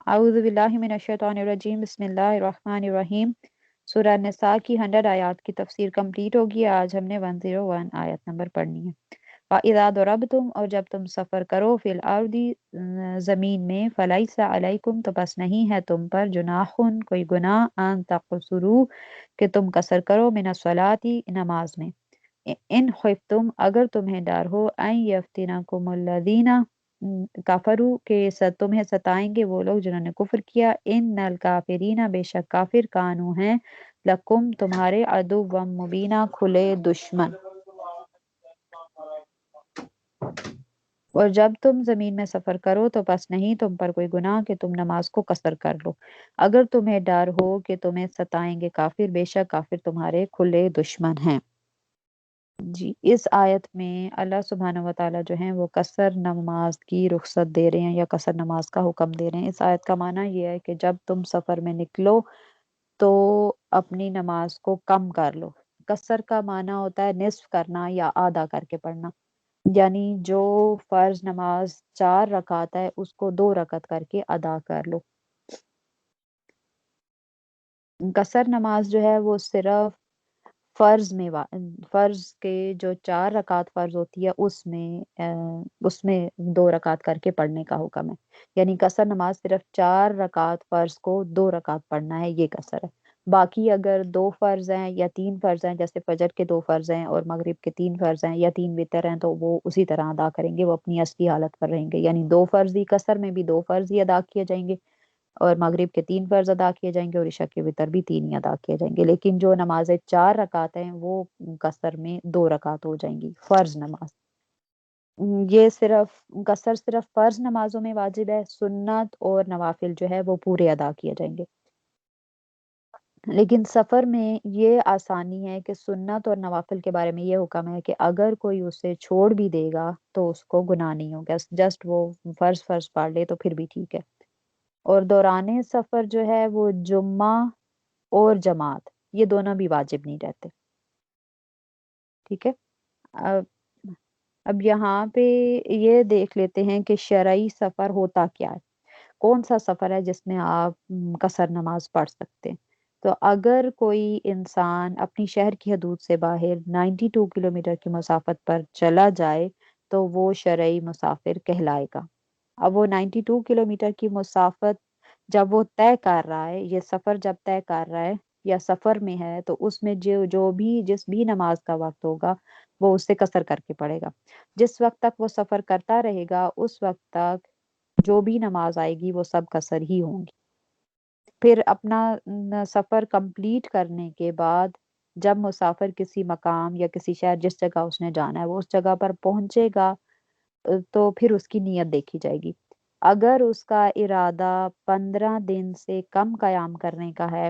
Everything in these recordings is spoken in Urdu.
اعوذ باللہ من الشیطان الرجیم بسم اللہ الرحمن الرحیم۔ سورہ نساء کی 100 آیات کی تفسیر کمپلیٹ ہوگی۔ آج ہم نے 101 آیت نمبر پڑھنی ہے۔ وَإِذَا ضَرَبْتُمْ، اور جب تم سفر کرو، فی الارض زمین میں، فَلَيْسَ عَلَيْكُمْ، تو بس نہیں ہے تم پر، جناحٌ کوئی گناہ، ان تقصروا، کہ تم قصر کرو، من الصلاۃ نماز میں، ان خفتم، اگر تمہیں ڈر ہو، ان یفتنکم الذین کفروا، کہ تمہیں ستائیں گے وہ لوگ جنہوں نے کفر کیا، ان الکافرین، بے شک کافر، کانو ہیں، لکم تمہارے، عدو مبینہ، کھلے دشمن۔ اور جب تم زمین میں سفر کرو تو پس نہیں تم پر کوئی گناہ کہ تم نماز کو قصر کر لو، اگر تمہیں ڈر ہو کہ تمہیں ستائیں گے کافر، بے شک کافر تمہارے کھلے دشمن ہیں۔ جی، اس آیت میں اللہ سبحانہ و تعالیٰ جو ہیں وہ قصر نماز کی رخصت دے رہے ہیں یا قصر نماز کا حکم دے رہے ہیں۔ اس آیت کا معنی یہ ہے کہ جب تم سفر میں نکلو تو اپنی نماز کو کم کر لو۔ قصر کا معنی ہوتا ہے نصف کرنا یا آدھا کر کے پڑھنا، یعنی جو فرض نماز 4 رکعت ہے اس کو 2 رکعت کر کے ادا کر لو۔ قصر نماز جو ہے وہ صرف فرض کے جو 4 رکعت فرض ہوتی ہے اس میں 2 رکعت کر کے پڑھنے کا حکم ہے، یعنی قصر نماز صرف 4 رکعت فرض کو 2 رکعت پڑھنا ہے، یہ قصر ہے۔ باقی اگر 2 فرض ہیں یا 3 فرض ہیں، جیسے فجر کے 2 فرض ہیں اور مغرب کے 3 فرض ہیں یا 3 وتر ہیں، تو وہ اسی طرح ادا کریں گے، وہ اپنی اصلی حالت پر رہیں گے، یعنی 2 فرض ہی، قصر میں بھی 2 فرض ہی ادا کیے جائیں گے، اور مغرب کے 3 فرض ادا کیے جائیں گے، اور عشاء کے وتر بھی 3 ہی ادا کیے جائیں گے۔ لیکن جو نمازیں 4 رکعت ہیں وہ قصر میں 2 رکعت ہو جائیں گی، فرض نماز۔ یہ قصر صرف فرض نمازوں میں واجب ہے، سنت اور نوافل جو ہے وہ پورے ادا کیے جائیں گے۔ لیکن سفر میں یہ آسانی ہے کہ سنت اور نوافل کے بارے میں یہ حکم ہے کہ اگر کوئی اسے چھوڑ بھی دے گا تو اس کو گناہ نہیں ہوگا، جسٹ وہ فرض پڑھ لے تو پھر بھی ٹھیک ہے۔ اور دوران سفر جو ہے وہ جمعہ اور جماعت یہ دونوں بھی واجب نہیں رہتے، ٹھیک ہے۔ اب یہاں پہ یہ دیکھ لیتے ہیں کہ شرعی سفر ہوتا کیا ہے، کون سا سفر ہے جس میں آپ قصر نماز پڑھ سکتے ہیں۔ تو اگر کوئی انسان اپنی شہر کی حدود سے باہر 92 کلومیٹر کی مسافت پر چلا جائے تو وہ شرعی مسافر کہلائے گا۔ اب وہ 92 کلومیٹر کی مسافت جب وہ طے کر رہا ہے، یہ سفر جب طے کر رہا ہے یا سفر میں ہے، تو اس میں جس بھی نماز کا وقت ہوگا وہ اس سے قصر کر کے پڑھے گا۔ جس وقت تک وہ سفر کرتا رہے گا اس وقت تک جو بھی نماز آئے گی وہ سب قصر ہی ہوں گی۔ پھر اپنا سفر کمپلیٹ کرنے کے بعد جب مسافر کسی مقام یا کسی شہر جس جگہ اس نے جانا ہے وہ اس جگہ پر پہنچے گا تو پھر اس کی نیت دیکھی جائے گی۔ اگر اس کا ارادہ 15 دن سے کم قیام کرنے کا ہے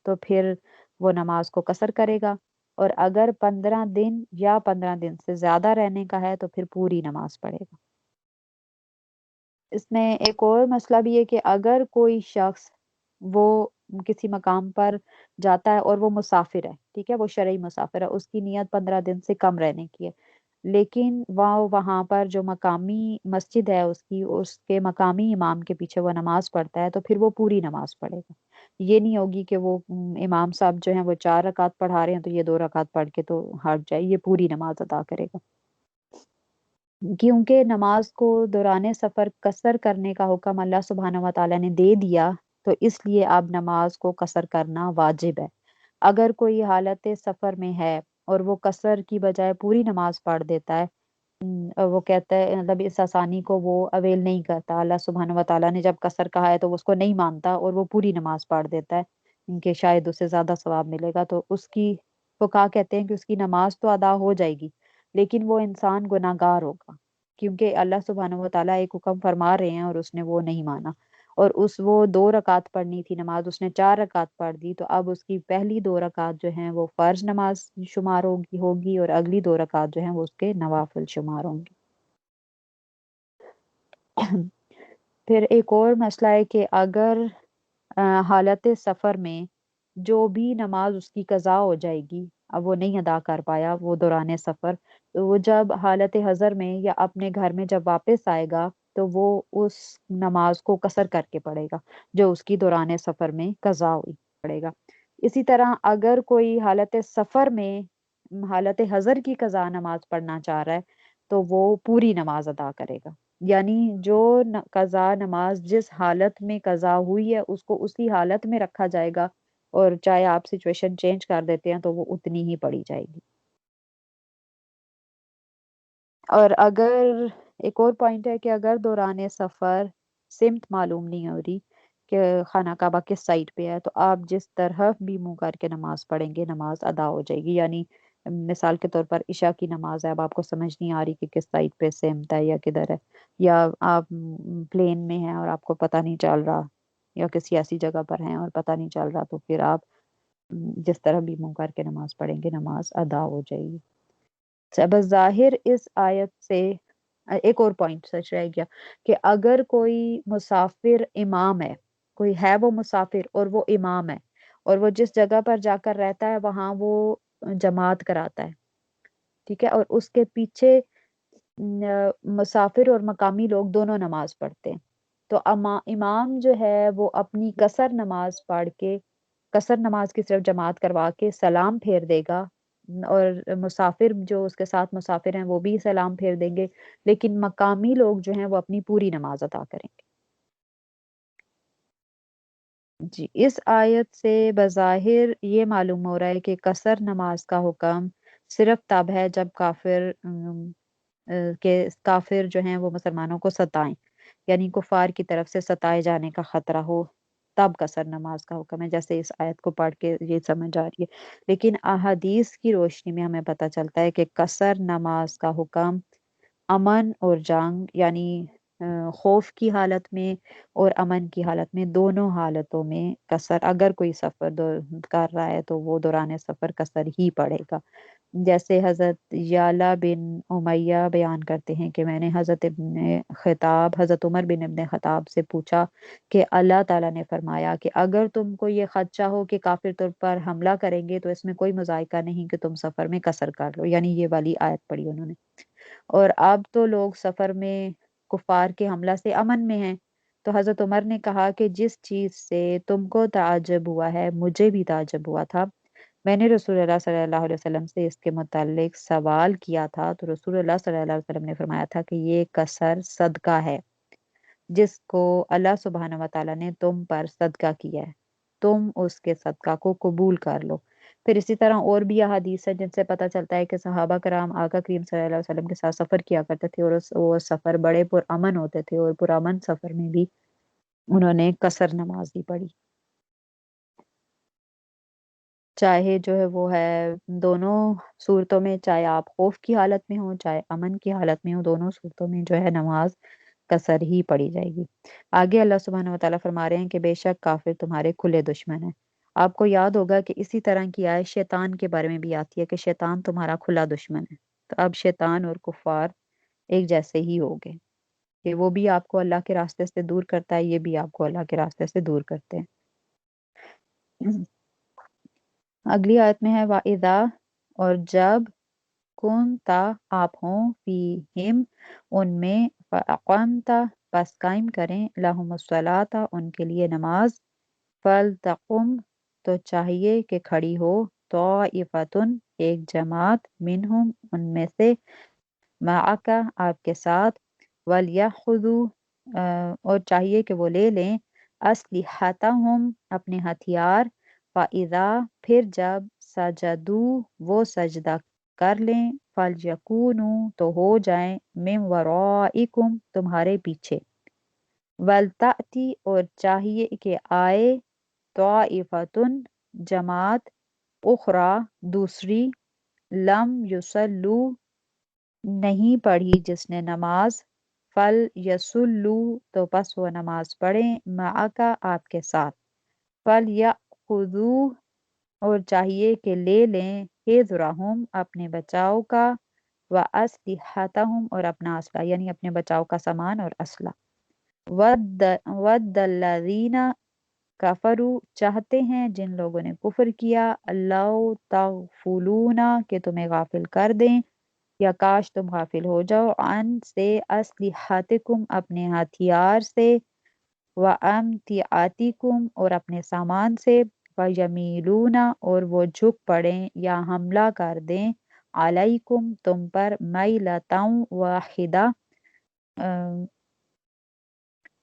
تو پھر وہ نماز کو قصر کرے گا، اور اگر 15 دن یا 15 دن سے زیادہ رہنے کا ہے تو پھر پوری نماز پڑھے گا۔ اس میں ایک اور مسئلہ بھی ہے کہ اگر کوئی شخص وہ کسی مقام پر جاتا ہے اور وہ مسافر ہے، ٹھیک ہے، وہ شرعی مسافر ہے، اس کی نیت 15 دن سے کم رہنے کی ہے، لیکن وہاں پر جو مقامی مسجد ہے اس کے مقامی امام کے پیچھے وہ نماز پڑھتا ہے تو پھر وہ پوری نماز پڑھے گا۔ یہ نہیں ہوگی کہ وہ امام صاحب جو ہیں وہ 4 رکعت پڑھا رہے ہیں تو یہ 2 رکعت پڑھ کے تو ہٹ جائے، یہ پوری نماز ادا کرے گا۔ کیونکہ نماز کو دوران سفر قصر کرنے کا حکم اللہ سبحانہ و تعالیٰ نے دے دیا تو اس لیے اب نماز کو قصر کرنا واجب ہے۔ اگر کوئی حالت سفر میں ہے اور وہ قصر کی بجائے پوری نماز پڑھ دیتا ہے، وہ کہتا ہے مطلب اس آسانی کو وہ اویل نہیں کرتا، اللہ سبحانہ و تعالیٰ نے جب قصر کہا ہے تو وہ اس کو نہیں مانتا اور وہ پوری نماز پڑھ دیتا ہے کہ شاید اسے زیادہ ثواب ملے گا، تو اس کی فقہا کہتے ہیں کہ اس کی نماز تو ادا ہو جائے گی لیکن وہ انسان گناہ گار ہوگا، کیونکہ اللہ سبحانہ و تعالیٰ ایک حکم فرما رہے ہیں اور اس نے وہ نہیں مانا، اور وہ 2 رکعت پڑھنی تھی نماز، اس نے 4 رکعت پڑھ دی، تو اب اس کی پہلی 2 رکعت جو ہیں وہ فرض نماز شمار ہوگی اور اگلی 2 رکعت جو ہیں وہ اس کے نوافل شمار ہوں گی۔ پھر ایک اور مسئلہ ہے کہ اگر حالت سفر میں جو بھی نماز اس کی قضا ہو جائے گی، اب وہ نہیں ادا کر پایا وہ دوران سفر، تو وہ جب حالت حضر میں یا اپنے گھر میں جب واپس آئے گا تو وہ اس نماز کو قصر کر کے پڑھے گا جو اس کی دوران سفر میں قضا ہوئی پڑے گا۔ اسی طرح اگر کوئی حالت سفر میں حالت حضر کی قضا نماز پڑھنا چاہ رہا ہے تو وہ پوری نماز ادا کرے گا، یعنی جو قضا نماز جس حالت میں قضا ہوئی ہے اس کو اسی حالت میں رکھا جائے گا، اور چاہے آپ سچویشن چینج کر دیتے ہیں تو وہ اتنی ہی پڑھی جائے گی۔ اور اگر ایک اور پوائنٹ ہے کہ اگر دوران سفر سمت معلوم نہیں ہو رہی کہ خانہ کعبہ کس سائڈ پہ ہے، تو آپ جس طرف بھی منہ کر کے نماز پڑھیں گے نماز ادا ہو جائے گی۔ یعنی مثال کے طور پر عشاء کی نماز ہے، اب آپ کو سمجھ نہیں آ رہی کہ کس سائڈ پہ سمت ہے یا کدھر ہے، یا آپ پلین میں ہیں اور آپ کو پتہ نہیں چل رہا، یا کسی ایسی جگہ پر ہیں اور پتہ نہیں چل رہا، تو پھر آپ جس طرح بھی منہ کر کے نماز پڑھیں گے نماز ادا ہو جائے گی۔ بظاہر اس آیت سے ایک اور پوائنٹ سچ رہ گیا کہ اگر کوئی مسافر امام ہے، کوئی ہے وہ مسافر اور وہ امام ہے، اور وہ جس جگہ پر جا کر رہتا ہے وہاں وہ جماعت کراتا ہے، ٹھیک ہے، اور اس کے پیچھے مسافر اور مقامی لوگ دونوں نماز پڑھتے ہیں، تو امام جو ہے وہ اپنی قصر نماز پڑھ کے، قصر نماز کی صرف جماعت کروا کے سلام پھیر دے گا، اور مسافر جو اس کے ساتھ مسافر ہیں وہ بھی سلام پھیر دیں گے، لیکن مقامی لوگ جو ہیں وہ اپنی پوری نماز ادا کریں گے۔ جی، اس آیت سے بظاہر یہ معلوم ہو رہا ہے کہ قصر نماز کا حکم صرف تب ہے جب کافر جو ہیں وہ مسلمانوں کو ستائیں، یعنی کفار کی طرف سے ستائے جانے کا خطرہ ہو، تب قصر نماز کا حکم ہے، جیسے اس آیت کو پڑھ کے یہ سمجھ آ رہی ہے۔ لیکن احادیث کی روشنی میں ہمیں پتہ چلتا ہے کہ قصر نماز کا حکم امن اور جنگ، یعنی خوف کی حالت میں اور امن کی حالت میں، دونوں حالتوں میں قصر، اگر کوئی سفر کر رہا ہے تو وہ دوران سفر قصر ہی پڑے گا۔ جیسے حضرت یعلا بن امیہ بیان کرتے ہیں کہ میں نے حضرت عمر بن ابن خطاب سے پوچھا کہ اللہ تعالیٰ نے فرمایا کہ اگر تم کو یہ خدشہ ہو کہ کافر تم پر حملہ کریں گے تو اس میں کوئی مذائقہ نہیں کہ تم سفر میں قصر کر لو، یعنی یہ والی آیت پڑھی انہوں نے۔ اور اب تو لوگ سفر میں کفار کے حملہ سے امن میں ہیں، تو حضرت عمر نے کہا کہ جس چیز سے تم کو تعجب ہوا ہے مجھے بھی تعجب ہوا تھا، میں نے رسول اللہ صلی اللہ علیہ وسلم سے اس کے متعلق سوال کیا تھا تو رسول اللہ صلی اللہ علیہ وسلم نے فرمایا تھا کہ یہ قصر صدقہ ہے جس کو اللہ سبحانہ و تعالیٰ نے تم پر صدقہ کیا ہے، تم اس کے صدقہ کو قبول کر لو۔ پھر اسی طرح اور بھی احادیث ہے جن سے پتہ چلتا ہے کہ صحابہ کرام آقا کریم صلی اللہ علیہ وسلم کے ساتھ سفر کیا کرتے تھے، اور وہ سفر بڑے پرامن ہوتے تھے، اور پرامن سفر میں بھی انہوں نے قصر نماز ہی پڑھی، چاہے جو ہے وہ ہے دونوں صورتوں میں، چاہے آپ خوف کی حالت میں ہوں چاہے امن کی حالت میں ہوں، دونوں صورتوں میں جو ہے نماز قصر ہی پڑھی جائے گی۔ آگے اللہ سبحانہ و تعالیٰ فرما رہے ہیں کہ بے شک کافر تمہارے کھلے دشمن ہیں۔ آپ کو یاد ہوگا کہ اسی طرح کی آیت شیطان کے بارے میں بھی آتی ہے کہ شیطان تمہارا کھلا دشمن ہے، تو اب شیطان اور کفار ایک جیسے ہی ہو گئے کہ وہ بھی آپ کو اللہ کے راستے سے دور کرتا ہے، یہ بھی آپ کو اللہ کے راستے سے دور کرتے ہیں۔ اگلی آیت میں ہے وَإِذَا، اور جب کنتا آپ ہوں فیہم ان میں، فَأَقَمْتَ پس قائم کریں، لَهُمُ الصَّلَاةَ ان کے لیے نماز، فَلْتَقُمْ تو چاہیے کہ کھڑی ہو، طَائِفَةٌ ایک جماعت، منہم ان میں سے، معک آپ کے ساتھ، وَلْيَأْخُذُوا اور چاہیے کہ وہ لے لیں، أَسْلِحَتَهُمْ اپنے ہتھیار، فَإِذَا پھر جب سجدو وہ سجدہ کر لیں، فَلْيَكُونُوا تو ہو جائیں، مِن وَرَائِكُمْ تمہارے پیچھے، وَلْتَأْتِ اور چاہیے کہ آئے، طَائِفَةٌ جماعت، اخری دوسری، لم یصلو نہیں پڑھی جس نے نماز، فل یسلو تو پس وہ نماز پڑھیں، معک آپ کے ساتھ، فل یأخذوا اور چاہیے کہ لے لیں، حذرہم اپنے بچاؤ کا، واسلحتہم اور اپنا اسلحہ، یعنی اپنے بچاؤ کا سامان اور اسلحہ، ود الذین کفروا چاہتے ہیں جن لوگوں نے کفر کیا، اللہ تغفلون کہ تمہیں غافل کر دیں، یا کاش تم غافل ہو جاؤ عن سے اسلحتکم اپنے ہتھیار سے و امتعاتکم اور اپنے سامان سے وَيَمِيلُونَ اور وہ جھک پڑیں یا حملہ کر دیں علیکم تم پر میلتاً واحدہ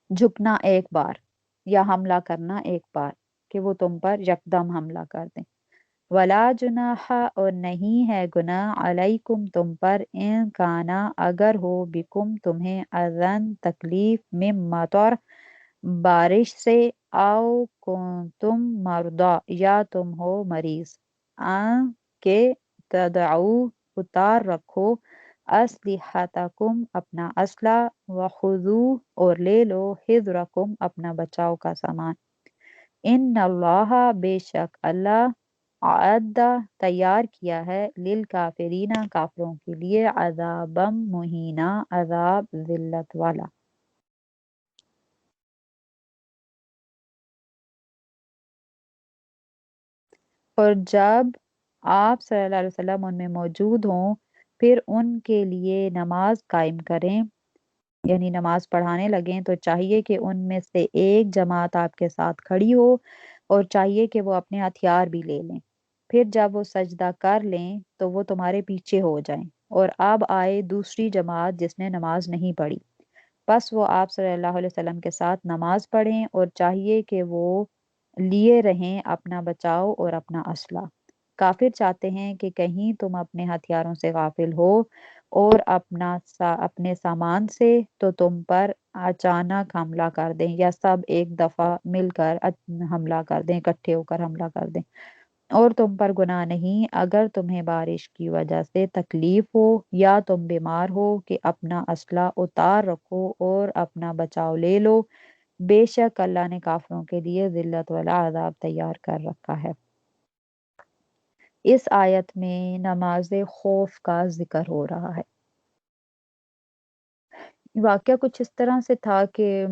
جھکنا ایک بار یا حملہ کرنا ایک بار کہ وہ تم پر یکدم حملہ کر دیں ولا جناح اور نہیں ہے گناہ علیکم تم پر ان کانا اگر ہو بکم تمہیں اذن تکلیف من مطر بارش سے او تم مرضا یا تم ہو مریض کہ تدعو اتار رکھو اسلحتکم اپنا اسلحہ وخذو اور لے لو حذرکم اپنا بچاؤ کا سامان ان اللہ بے شک اللہ اعد تیار کیا ہے للکافرین کافروں کے لیے عذابم مہینہ عذاب ذلت والا اور جب آپ صلی اللہ علیہ وسلم ان میں موجود ہوں پھر ان کے لیے نماز قائم کریں یعنی نماز پڑھانے لگیں تو چاہیے کہ ان میں سے ایک جماعت آپ کے ساتھ کھڑی ہو اور چاہیے کہ وہ اپنے ہتھیار بھی لے لیں پھر جب وہ سجدہ کر لیں تو وہ تمہارے پیچھے ہو جائیں اور اب آئے دوسری جماعت جس نے نماز نہیں پڑھی بس وہ آپ صلی اللہ علیہ وسلم کے ساتھ نماز پڑھیں اور چاہیے کہ وہ لیے رہیں اپنا بچاؤ اور اپنا اسلحہ کافر چاہتے ہیں کہ کہیں تم اپنے ہتھیاروں سے غافل ہو اور اپنے سامان سے تو تم پر اچانک حملہ کر دیں یا سب ایک دفعہ مل کر حملہ کر دیں اکٹھے ہو کر حملہ کر دیں اور تم پر گناہ نہیں اگر تمہیں بارش کی وجہ سے تکلیف ہو یا تم بیمار ہو کہ اپنا اسلحہ اتار رکھو اور اپنا بچاؤ لے لو بے شک اللہ نے کافروں کے لیے ذلت والا عذاب تیار کر رکھا ہے اس آیت میں نماز خوف کا ذکر ہو رہا ہے واقعہ کچھ اس طرح سے تھا کہ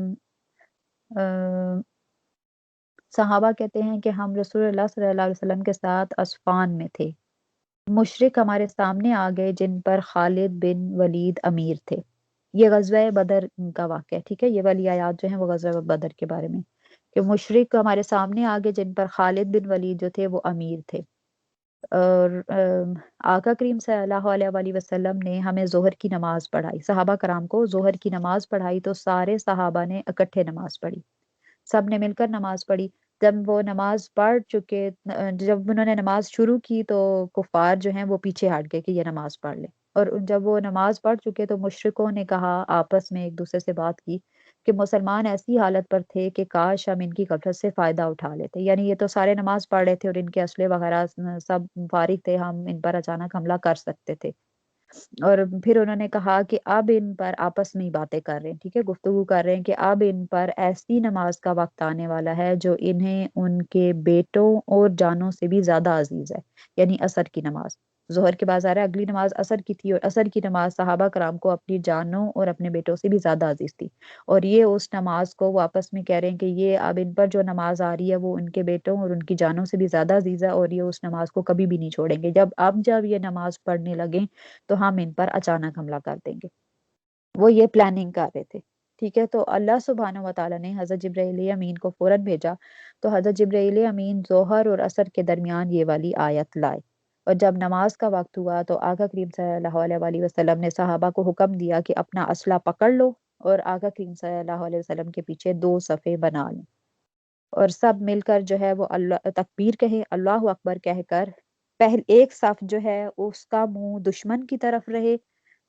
صحابہ کہتے ہیں کہ ہم رسول اللہ صلی اللہ علیہ وسلم کے ساتھ اسفان میں تھے مشرک ہمارے سامنے آ گئے جن پر خالد بن ولید امیر تھے یہ غزوہ بدر کا واقعہ ہے ٹھیک ہے یہ والی آیات جو ہیں وہ غزوہ بدر کے بارے میں کہ مشرک ہمارے سامنے آ گئے جن پر خالد بن ولید جو تھے وہ امیر تھے اور آقا کریم صلی اللہ علیہ وآلہ وسلم نے ہمیں ظہر کی نماز پڑھائی صحابہ کرام کو ظہر کی نماز پڑھائی تو سارے صحابہ نے اکٹھے نماز پڑھی سب نے مل کر نماز پڑھی جب وہ نماز پڑھ چکے جب انہوں نے نماز شروع کی تو کفار جو ہیں وہ پیچھے ہٹ گئے کہ یہ نماز پڑھ لے اور جب وہ نماز پڑھ چکے تو مشرکوں نے کہا آپس میں ایک دوسرے سے بات کی کہ مسلمان ایسی حالت پر تھے کہ کاش ہم ان کی غفلت سے فائدہ اٹھا لیتے یعنی یہ تو سارے نماز پڑھ رہے تھے اور ان کے اسلحے وغیرہ سب فارغ تھے ہم ان پر اچانک حملہ کر سکتے تھے اور پھر انہوں نے کہا کہ اب ان پر آپس میں ہی باتیں کر رہے ہیں ٹھیک ہے گفتگو کر رہے ہیں کہ اب ان پر ایسی نماز کا وقت آنے والا ہے جو انہیں ان کے بیٹوں اور جانوں سے بھی زیادہ عزیز ہے یعنی عصر کی نماز ظہر کے بعد آ رہا ہے اگلی نماز عصر کی تھی اور عصر کی نماز صحابہ کرام کو اپنی جانوں اور اپنے بیٹوں سے بھی زیادہ عزیز تھی اور یہ اس نماز کو وہ آپس میں کہہ رہے ہیں کہ یہ اب ان پر جو نماز آ رہی ہے وہ ان کے بیٹوں اور ان کی جانوں سے بھی زیادہ عزیز ہے اور یہ اس نماز کو کبھی بھی نہیں چھوڑیں گے جب یہ نماز پڑھنے لگیں تو ہم ان پر اچانک حملہ کر دیں گے وہ یہ پلاننگ کر رہے تھے ٹھیک ہے تو اللہ سبحانہ و تعالیٰ نے حضرت جبرائیل امین کو فوراً بھیجا تو حضرت جبرائیل امین ظہر اور عصر کے درمیان یہ والی آیت لائے اور جب نماز کا وقت ہوا تو آقا کریم صلی اللہ علیہ وآلہ وسلم نے صحابہ کو حکم دیا کہ اپنا اسلحہ پکڑ لو اور آقا کریم صلی اللہ علیہ وسلم کے پیچھے 2 صفیں بنا لیں اور سب مل کر جو ہے وہ اللہ تکبیر کہیں اللہ اکبر کہہ کر ایک صف جو ہے اس کا منہ دشمن کی طرف رہے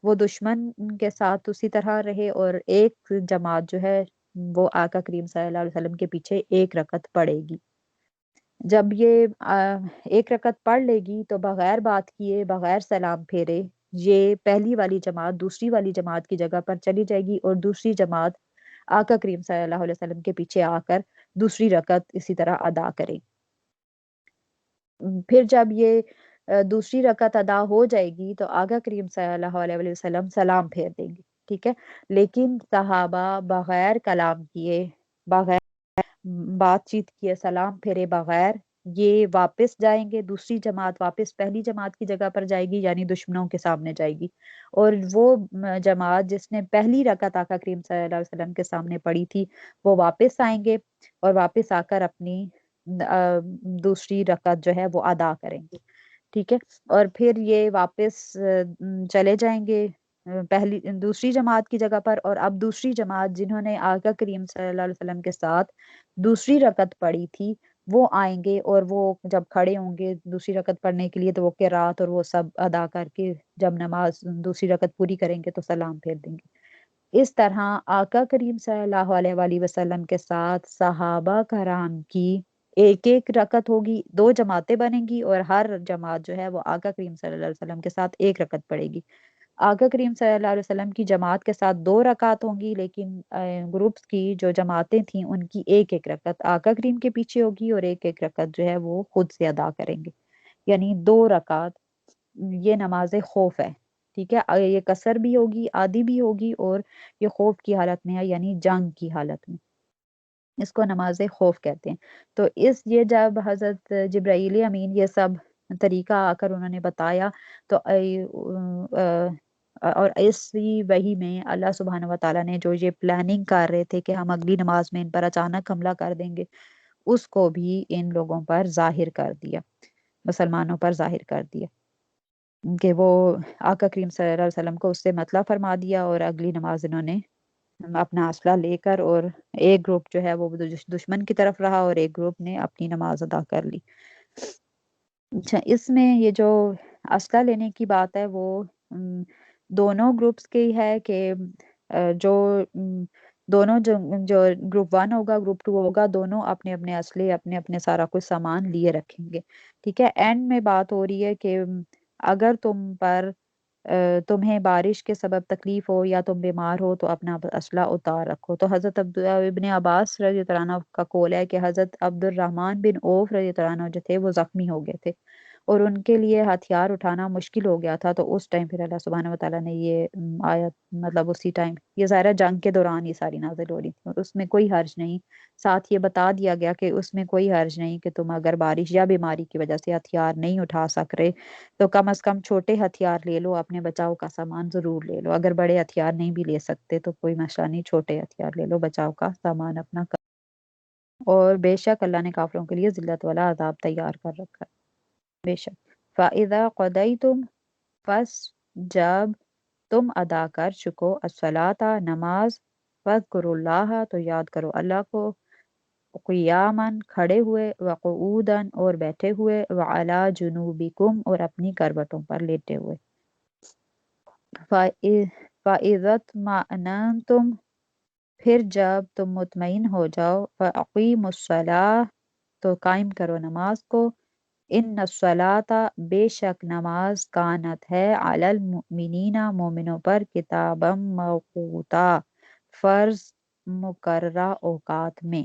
وہ دشمن کے ساتھ اسی طرح رہے اور ایک جماعت جو ہے وہ آقا کریم صلی اللہ علیہ وسلم کے پیچھے 1 رکعت پڑے گی جب یہ 1 رکعت پڑھ لے گی تو بغیر بات کیے بغیر سلام پھیرے یہ پہلی والی جماعت دوسری والی جماعت کی جگہ پر چلی جائے گی اور دوسری جماعت آقا کریم صلی اللہ علیہ وسلم کے پیچھے آ کر دوسری رکعت اسی طرح ادا کرے پھر جب یہ دوسری رکعت ادا ہو جائے گی تو آقا کریم صلی اللہ علیہ وسلم سلام پھیر دیں گے ٹھیک ہے لیکن صحابہ بغیر کلام کیے بغیر بات چیت کیے سلام پھیرے بغیر یہ واپس جائیں گے، دوسری جماعت واپس پہلی جماعت کی جگہ پر جائے گی، یعنی دشمنوں کے سامنے جائے گی، اور وہ جماعت جس نے پہلی رکعت آقا کریم صلی اللہ علیہ وسلم کے سامنے پڑھی تھی وہ واپس آئیں گے اور واپس آ کر اپنی دوسری رکعت جو ہے وہ ادا کریں گے، ٹھیک ہے۔ اور پھر یہ واپس چلے جائیں گے پہلی دوسری جماعت کی جگہ پر، اور اب دوسری جماعت جنہوں نے آقا کریم صلی اللہ علیہ وسلم کے ساتھ دوسری رکعت پڑھی تھی وہ آئیں گے، اور وہ جب کھڑے ہوں گے دوسری رکعت پڑھنے کے لیے تو وہ قرات اور وہ سب ادا کر کے جب نماز دوسری رکعت پوری کریں گے تو سلام پھیر دیں گے۔ اس طرح آقا کریم صلی اللہ علیہ وآلہ وسلم کے ساتھ صحابہ کرام کی ایک ایک رکعت ہوگی، دو جماعتیں بنیں گی، اور ہر جماعت جو ہے وہ آقا کریم صلی اللہ علیہ وسلم کے ساتھ ایک رکعت پڑھے گی۔ آقا کریم صلی اللہ علیہ وسلم کی جماعت کے ساتھ دو رکعت ہوں گی، لیکن گروپس کی جو جماعتیں تھیں ان کی ایک ایک رکعت آقا کریم کے پیچھے ہوگی، اور ایک ایک رکعت جو ہے وہ خود سے ادا کریں گے، یعنی دو رکعت۔ یہ نماز خوف ہے، ٹھیک ہے، یہ قصر بھی ہوگی، آدھی بھی ہوگی، اور یہ خوف کی حالت میں ہے، یعنی جنگ کی حالت میں، اس کو نماز خوف کہتے ہیں۔ تو یہ جب حضرت جبرائیل امین یہ سب طریقہ آ کر انہوں نے بتایا تو اور اسی وحی میں اللہ سبحانہ و تعالیٰ نے جو یہ پلاننگ کر رہے تھے کہ ہم اگلی نماز میں ان پر اچانک حملہ کر دیں گے، اس کو بھی ان لوگوں پر ظاہر کر دیا، مسلمانوں پر ظاہر کر دیا کہ وہ آقا کریم صلی اللہ علیہ وسلم کو اس سے مطلع فرما دیا، اور اگلی نماز انہوں نے اپنا اسلحہ لے کر، اور ایک گروپ جو ہے وہ دشمن کی طرف رہا اور ایک گروپ نے اپنی نماز ادا کر لی۔ اچھا، اس میں یہ جو اسلحہ لینے کی بات ہے وہ دونوں گروپس کی ہے کہ جو دونوں جو گروپ 1 ہوگا گروپ 2 ہوگا، دونوں اپنے اپنے اسلحے اپنے اپنے سارا کچھ سامان لیے رکھیں گے، ٹھیک ہے۔ اینڈ میں بات ہو رہی ہے کہ اگر تمہیں بارش کے سبب تکلیف ہو یا تم بیمار ہو تو اپنا اسلحہ اتار رکھو۔ تو حضرت ابن عباس رضی اللہ عنہ کا قول ہے کہ حضرت عبد الرحمن بن عوف رضی اللہ عنہ جو تھے وہ زخمی ہو گئے تھے اور ان کے لیے ہتھیار اٹھانا مشکل ہو گیا تھا، تو اس ٹائم پھر اللہ سبحانہ و تعالیٰ نے یہ آیت، مطلب اسی ٹائم، یہ ظاہرہ جنگ کے دوران یہ ساری نازل ہو رہی تھی، اور اس میں کوئی حرج نہیں، ساتھ یہ بتا دیا گیا کہ اس میں کوئی حرج نہیں کہ تم اگر بارش یا بیماری کی وجہ سے ہتھیار نہیں اٹھا سک رہے تو کم از کم چھوٹے ہتھیار لے لو، اپنے بچاؤ کا سامان ضرور لے لو، اگر بڑے ہتھیار نہیں بھی لے سکتے تو کوئی مسئلہ نہیں، چھوٹے ہتھیار لے لو، بچاؤ کا سامان اپنا اور بے شک اللہ نے کافروں کے لیے ذلت والا عذاب تیار کر رکھا ہے، بے شک۔ فَإِذَا قَضَيْتُمْ، پس جب تم ادا کر چکو الصلاۃ نماز، فاذکروا اللہ تو یاد کرو اللہ کو، قیاماً کھڑے ہوئے، وقعوداً اور بیٹھے ہوئے، وعلی جنوبکم اور اپنی کروٹوں پر لیٹے ہوئے۔ فَإِذَا اطْمَأْنَنْتُمْ، پھر جب تم مطمئن ہو جاؤ، فَأَقِیمُوا الصَّلَاةَ تو قائم کرو نماز کو، ان الصلاۃ بے شک نماز کانت ہے علی المؤمنین مومنوں پر کتابا موقوتا فرض مقررہ اوقات میں۔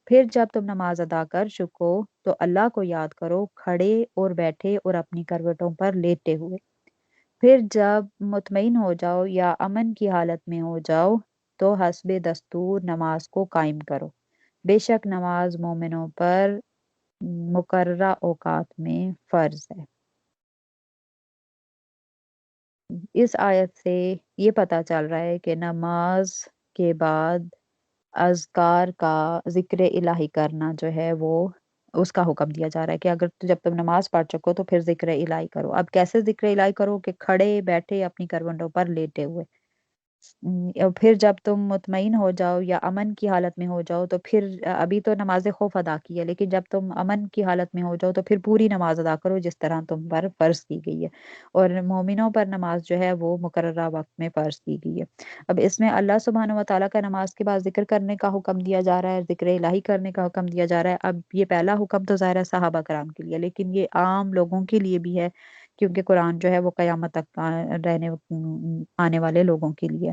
پھر جب تم نماز ادا کر چکو تو اللہ کو یاد کرو کھڑے اور بیٹھے اور اپنی کروٹوں پر لیٹے ہوئے۔ پھر جب مطمئن ہو جاؤ یا امن کی حالت میں ہو جاؤ تو حسب دستور نماز کو قائم کرو، بے شک نماز مومنوں پر مقررہ اوقات میں فرض ہے۔ اس آیت سے یہ پتہ چل رہا ہے کہ نماز کے بعد اذکار کا ذکر الہی کرنا جو ہے وہ اس کا حکم دیا جا رہا ہے کہ اگر جب تم نماز پڑھ چکو تو پھر ذکر الہی کرو۔ اب کیسے ذکر الہی کرو؟ کہ کھڑے بیٹھے اپنی کروٹوں پر لیٹے ہوئے۔ پھر جب تم مطمئن ہو جاؤ یا امن کی حالت میں ہو جاؤ تو پھر ابھی تو نماز خوف ادا کی ہے، لیکن جب تم امن کی حالت میں ہو جاؤ تو پھر پوری نماز ادا کرو جس طرح تم پر فرض کی گئی ہے، اور مومنوں پر نماز جو ہے وہ مقررہ وقت میں فرض کی گئی ہے۔ اب اس میں اللہ سبحانہ و تعالیٰ کا نماز کے بعد ذکر کرنے کا حکم دیا جا رہا ہے، ذکر الہی کرنے کا حکم دیا جا رہا ہے۔ اب یہ پہلا حکم تو ظاہر ہے صحابہ کرام کے لیے، لیکن یہ عام لوگوں کے لیے بھی ہے، کیونکہ قرآن جو ہے وہ قیامت تک آنے والے لوگوں کے لیے۔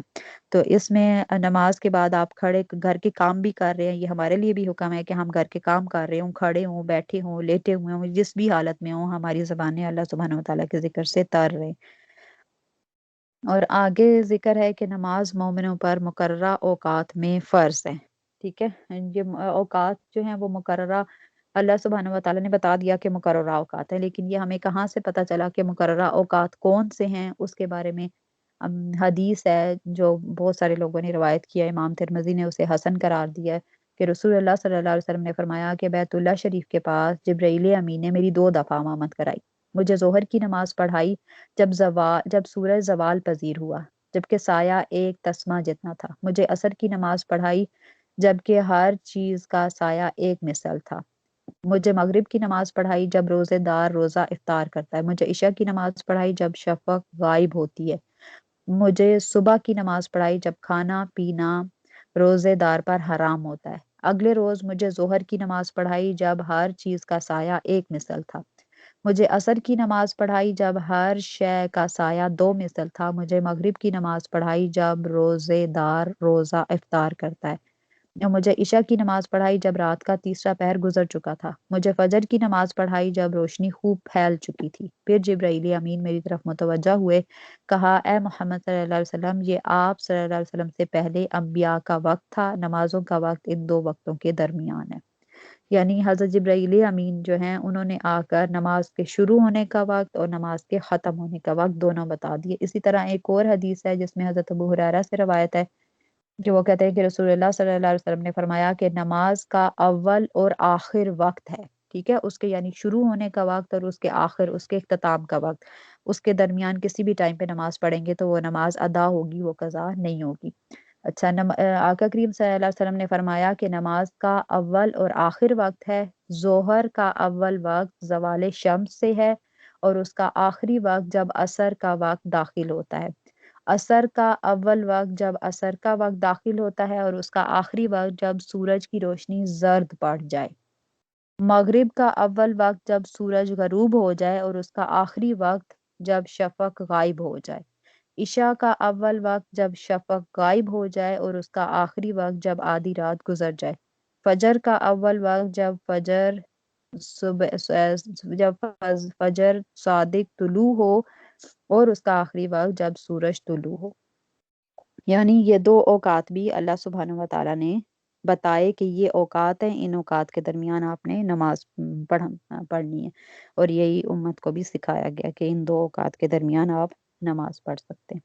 تو اس میں نماز کے بعد آپ کھڑے گھر کے کام بھی کر رہے ہیں، یہ ہمارے لیے بھی حکم ہے کہ ہم گھر کے کام کر رہے ہوں، کھڑے ہوں، بیٹھے ہوں، لیٹے ہوئے ہوں، جس بھی حالت میں ہوں، ہماری زبانیں اللہ سبحانہ وتعالیٰ کے ذکر سے تر رہے۔ اور آگے ذکر ہے کہ نماز مومنوں پر مقررہ اوقات میں فرض ہے، ٹھیک ہے، یہ اوقات جو ہیں وہ مقررہ اللہ سبحانہ و تعالیٰ نے بتا دیا کہ مقررہ اوقات ہے، لیکن یہ ہمیں کہاں سے پتہ چلا کہ مقررہ اوقات کون سے ہیں؟ اس کے بارے میں حدیث ہے جو بہت سارے لوگوں نے روایت کیا ہے، امام ترمذی نے اسے حسن قرار دیا ہے کہ رسول اللہ صلی اللہ علیہ وسلم نے فرمایا کہ بیت اللہ شریف کے پاس جبرائیل امین نے میری 2 دفعہ امامت کرائی، مجھے ظہر کی نماز پڑھائی جب سورج زوال پذیر ہوا، جبکہ سایہ ایک تسمہ جتنا تھا، مجھے عصر کی نماز پڑھائی جبکہ ہر چیز کا سایہ ایک مثل تھا، مجھے مغرب کی نماز پڑھائی جب روزے دار روزہ افطار کرتا ہے، مجھے عشاء کی نماز پڑھائی جب شفق غائب ہوتی ہے، مجھے صبح کی نماز پڑھائی جب کھانا پینا روزے دار پر حرام ہوتا ہے، اگلے روز مجھے ظہر کی نماز پڑھائی جب ہر چیز کا سایہ ایک مثل تھا، مجھے عصر کی نماز پڑھائی جب ہر شے کا سایہ 2 مثل تھا، مجھے مغرب کی نماز پڑھائی جب روزے دار روزہ افطار کرتا ہے، اور مجھے عشاء کی نماز پڑھائی جب رات کا تیسرا پہر گزر چکا تھا، مجھے فجر کی نماز پڑھائی جب روشنی خوب پھیل چکی تھی۔ پھر جبرائیل امین میری طرف متوجہ ہوئے، کہا اے محمد صلی اللہ علیہ وسلم، یہ آپ صلی اللہ علیہ وسلم سے پہلے انبیاء کا وقت تھا، نمازوں کا وقت ان 2 وقتوں کے درمیان ہے۔ یعنی حضرت جبرائیل امین جو ہیں انہوں نے آ کر نماز کے شروع ہونے کا وقت اور نماز کے ختم ہونے کا وقت دونوں بتا دیے۔ اسی طرح ایک اور حدیث ہے جس میں حضرت ابو ہریرہ سے روایت ہے کہ وہ کہتے ہیں کہ رسول اللہ صلی اللہ علیہ وسلم نے فرمایا کہ نماز کا اول اور آخر وقت ہے، ٹھیک ہے، اس کے یعنی شروع ہونے کا وقت اور اس کے آخر، اس کے اختتام کا وقت، اس کے درمیان کسی بھی ٹائم پہ نماز پڑھیں گے تو وہ نماز ادا ہوگی، وہ قضا نہیں ہوگی۔ اچھا، آقا کریم صلی اللہ علیہ وسلم نے فرمایا کہ نماز کا اول اور آخر وقت ہے، ظہر کا اول وقت زوال شمس سے ہے اور اس کا آخری وقت جب عصر کا وقت داخل ہوتا ہے، عصر کا اول وقت جب عصر کا وقت داخل ہوتا ہے اور اس کا آخری وقت جب سورج کی روشنی زرد پڑ جائے، مغرب کا اول وقت جب سورج غروب ہو جائے اور اس کا آخری وقت جب شفق غائب ہو جائے، عشاء کا اول وقت جب شفق غائب ہو جائے اور اس کا آخری وقت جب آدھی رات گزر جائے، فجر کا اول وقت جب فجر صادق طلوع ہو اور اس کا آخری وقت جب سورج طلوع ہو۔ یعنی یہ 2 اوقات بھی اللہ سبحانہ و تعالیٰ نے بتائے کہ یہ اوقات ہیں، ان اوقات کے درمیان آپ نے نماز پڑھنی ہے، اور یہی امت کو بھی سکھایا گیا کہ ان 2 اوقات کے درمیان آپ نماز پڑھ سکتے ہیں۔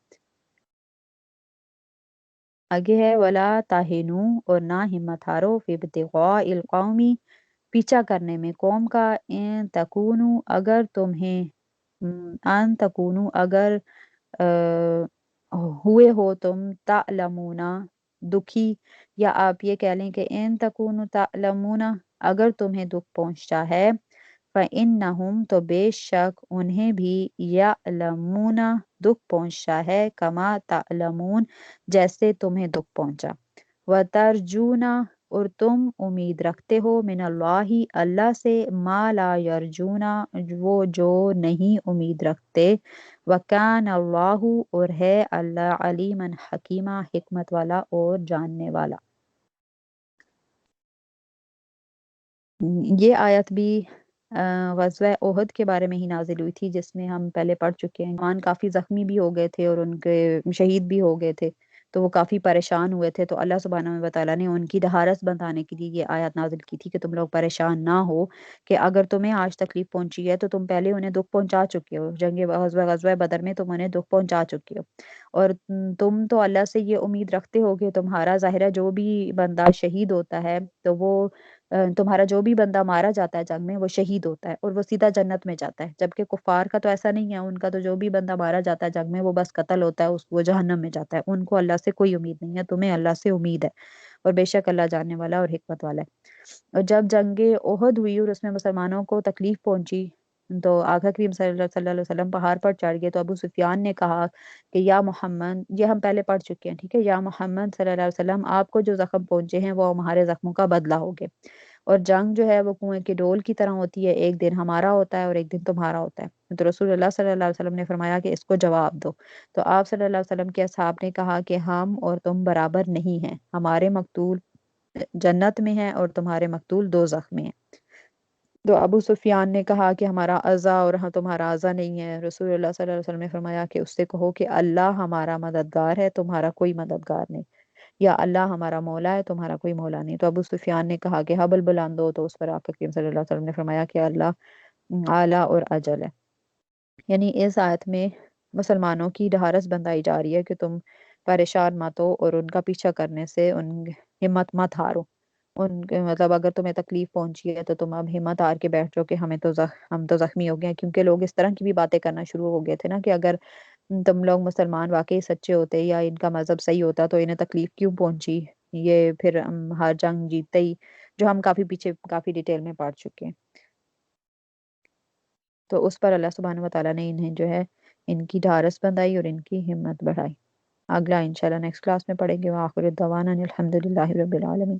آگے ہے ولا تاہنو، اور نہ ہمت ہارو فی ابتغاء القومی، پیچھا کرنے میں قوم کا، ان تکونو، اگر تمہیں ان تکونو، اگر ہوئے ہو تم تعلمون دکھی، یا آپ یہ کہہ لیں کہ ان تکونو تعلمون، اگر تمہیں دکھ پہنچتا ہے، فإنہم، تو بے شک انہیں بھی، یعلمون، دکھ پہنچتا ہے، کما تعلمون، جیسے تمہیں دکھ پہنچا، وترجون، اور تم امید رکھتے ہو، من اللہ، اللہ سے، ما لا یرجون، وہ جو نہیں امید رکھتے، وکان اللہ، اور ہے اللہ، علیما حکیمہ، حکمت والا اور جاننے والا۔ یہ آیت بھی غزوہ احد کے بارے میں ہی نازل ہوئی تھی، جس میں ہم پہلے پڑھ چکے ہیں، مسلمان کافی زخمی بھی ہو گئے تھے اور ان کے شہید بھی ہو گئے تھے، تو وہ کافی پریشان ہوئے تھے، تو اللہ سبحانہ و تعالیٰ نے ان کی ڈھارس بندھانے کے لیے یہ آیت نازل کی تھی کہ تم لوگ پریشان نہ ہو، کہ اگر تمہیں آج تکلیف پہنچی ہے تو تم پہلے انہیں دکھ پہنچا چکے ہو، غزوہ بدر میں تم انہیں دکھ پہنچا چکے ہو، اور تم تو اللہ سے یہ امید رکھتے ہو کہ تمہارا ظاہرہ جو بھی بندہ شہید ہوتا ہے تو وہ تمہارا جو بھی بندہ مارا جاتا ہے جنگ میں وہ شہید ہوتا ہے اور وہ سیدھا جنت میں جاتا ہے، جبکہ کفار کا تو ایسا نہیں ہے، ان کا تو جو بھی بندہ مارا جاتا ہے جنگ میں وہ بس قتل ہوتا ہے، وہ جہنم میں جاتا ہے، ان کو اللہ سے کوئی امید نہیں ہے، تمہیں اللہ سے امید ہے، اور بے شک اللہ جاننے والا اور حکمت والا ہے۔ اور جب جنگ احد ہوئی اور اس میں مسلمانوں کو تکلیف پہنچی، تو آقا کریم صلی اللہ علیہ وسلم پہاڑ پر چڑھ گئے، تو ابو سفیان نے کہا کہ یا محمد، یہ ہم پہلے پڑھ چکے ہیں، ٹھیک ہے، یا محمد صلی اللہ علیہ وسلم، آپ کو جو زخم پہنچے ہیں وہ ہمارے زخموں کا بدلہ ہوگے، اور جنگ جو ہے وہ کنویں کے ڈول کی طرح ہوتی ہے، ایک دن ہمارا ہوتا ہے اور ایک دن تمہارا ہوتا ہے، تو رسول اللہ صلی اللہ علیہ وسلم نے فرمایا کہ اس کو جواب دو، تو آپ صلی اللہ علیہ وسلم کے اصحاب نے کہا کہ ہم اور تم برابر نہیں ہیں، ہمارے مقتول جنت میں ہیں اور تمہارے مقتول دوزخ میں ہیں۔ تو ابو سفیان نے کہا کہ ہمارا عزا اور تمہارا عزا نہیں ہے، رسول اللہ صلی اللہ علیہ وسلم نے فرمایا کہ اس سے کہو کہ اللہ ہمارا مددگار ہے، تمہارا کوئی مددگار نہیں۔ یا اللہ ہمارا مولا ہے، تمہارا کوئی مولا نہیں۔ تو ابو سفیان نے کہا کہ حبل بلند ہو، تو اس پر آقا کریم صلی اللہ علیہ وسلم نے فرمایا کہ اللہ اعلیٰ اور اجل ہے۔ یعنی اس آیت میں مسلمانوں کی ڈھارس بندائی جا رہی ہے کہ تم پریشان مت ہو، اور ان کا پیچھا کرنے سے ہمت مت ہارو۔ مطلب اگر تمہیں تکلیف پہنچی ہے تو تم اب ہمت ہار کے بیٹھ جاؤ کہ ہم تو زخمی ہو گئے ہیں، کیونکہ لوگ اس طرح کی بھی باتیں کرنا شروع ہو گئے تھے نا کہ اگر تم لوگ مسلمان واقعی سچے ہوتے یا ان کا مذہب صحیح ہوتا تو انہیں تکلیف کیوں پہنچی، یہ پھر ہر جنگ جیتتے ہی، جو ہم کافی پیچھے کافی ڈیٹیل میں پڑھ چکے ہیں۔ تو اس پر اللہ سبحانہ و تعالیٰ نے انہیں جو ہے ان کی ڈھارس بندھائی اور ان کی ہمت بڑھائی۔ اگلا انشاءاللہ نیکسٹ کلاس میں پڑھیں گے۔ وآخر دعوانا الحمد للہ رب العالمین۔